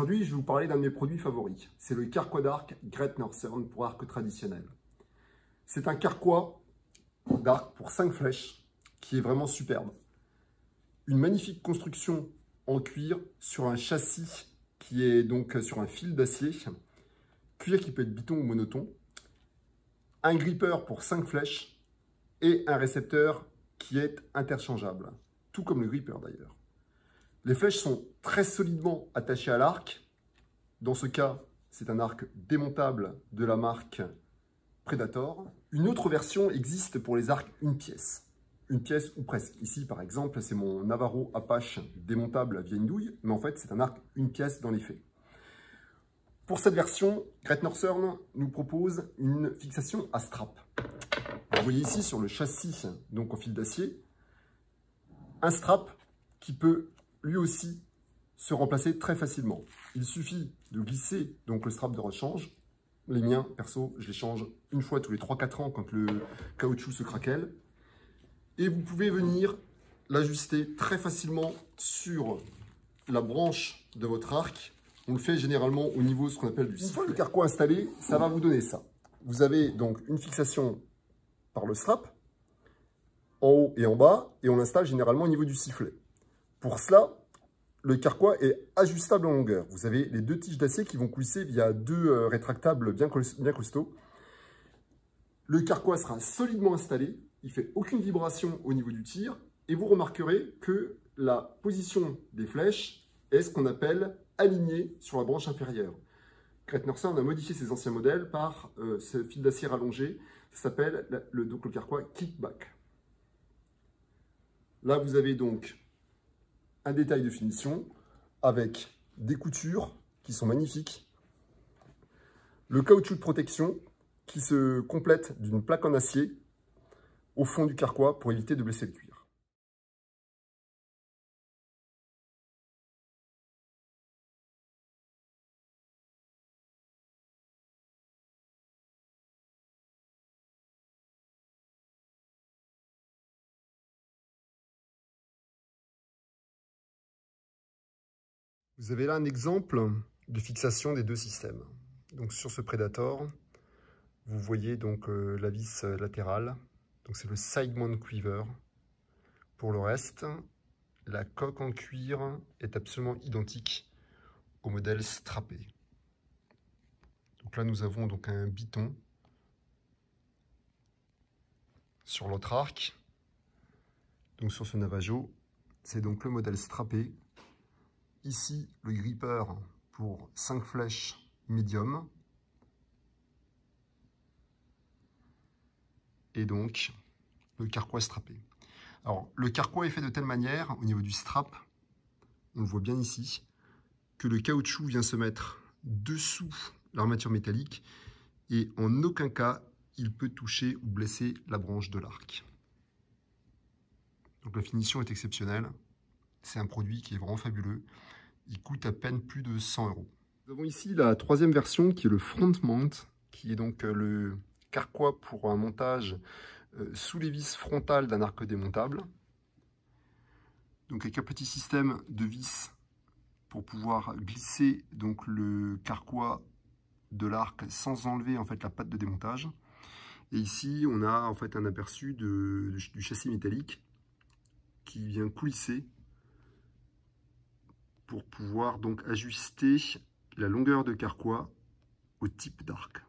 Aujourd'hui, je vais vous parler d'un de mes produits favoris. C'est le carquois d'arc Great Northern pour arc traditionnel. C'est un carquois d'arc pour 5 flèches qui est vraiment superbe. Une magnifique construction en cuir sur un châssis qui est donc sur un fil d'acier. Cuir qui peut être biton ou monoton. Un gripper pour 5 flèches et un récepteur qui est interchangeable. Tout comme le gripper d'ailleurs. Les flèches sont très solidement attachées à l'arc. Dans ce cas, c'est un arc démontable de la marque Predator. Une autre version existe pour les arcs une pièce ou presque. Ici, par exemple, c'est mon Navarro Apache démontable via une douille, mais en fait, c'est un arc une pièce dans les faits. Pour cette version, Great Northern nous propose une fixation à strap. Vous voyez ici sur le châssis, donc en fil d'acier, un strap qui peut lui aussi se remplacer très facilement. Il suffit de glisser donc le strap de rechange. Les miens, perso, je les change une fois tous les 3-4 ans quand le caoutchouc se craquelle. Et vous pouvez venir l'ajuster très facilement sur la branche de votre arc. On le fait généralement au niveau de ce qu'on appelle du sifflet. Une fois le carquois installé, ça va vous donner ça. Vous avez donc une fixation par le strap, en haut et en bas, et on l'installe généralement au niveau du sifflet. Pour cela, le carquois est ajustable en longueur. Vous avez les 2 tiges d'acier qui vont coulisser via 2 rétractables bien costauds. Le carquois sera solidement installé, il ne fait aucune vibration au niveau du tir, et vous remarquerez que la position des flèches est ce qu'on appelle alignée sur la branche inférieure. Great Northern a modifié ses anciens modèles par ce fil d'acier rallongé, ça s'appelle le carquois kickback. Là, vous avez donc un détail de finition avec des coutures qui sont magnifiques. Le caoutchouc de protection qui se complète d'une plaque en acier au fond du carquois pour éviter de blesser le cuir. Vous avez là un exemple de fixation des 2 systèmes. Donc sur ce Predator, vous voyez donc la vis latérale. Donc c'est le side mount quiver. Pour le reste, la coque en cuir est absolument identique au modèle strappé. Donc là nous avons donc un biton sur l'autre arc. Donc sur ce Navajo, c'est donc le modèle strappé. Ici, le gripper pour 5 flèches médium. Et donc, le carquois strappé. Alors, le carquois est fait de telle manière, au niveau du strap, on le voit bien ici, que le caoutchouc vient se mettre dessous l'armature métallique et en aucun cas, il peut toucher ou blesser la branche de l'arc. Donc la finition est exceptionnelle. C'est un produit qui est vraiment fabuleux. Il coûte à peine plus de 100 €. Nous avons ici la 3e version qui est le front mount, qui est donc le carquois pour un montage sous les vis frontales d'un arc démontable. Donc avec un petit système de vis pour pouvoir glisser donc le carquois de l'arc sans enlever en fait la patte de démontage. Et ici on a en fait un aperçu du châssis métallique qui vient coulisser pour pouvoir donc ajuster la longueur de carquois au type d'arc.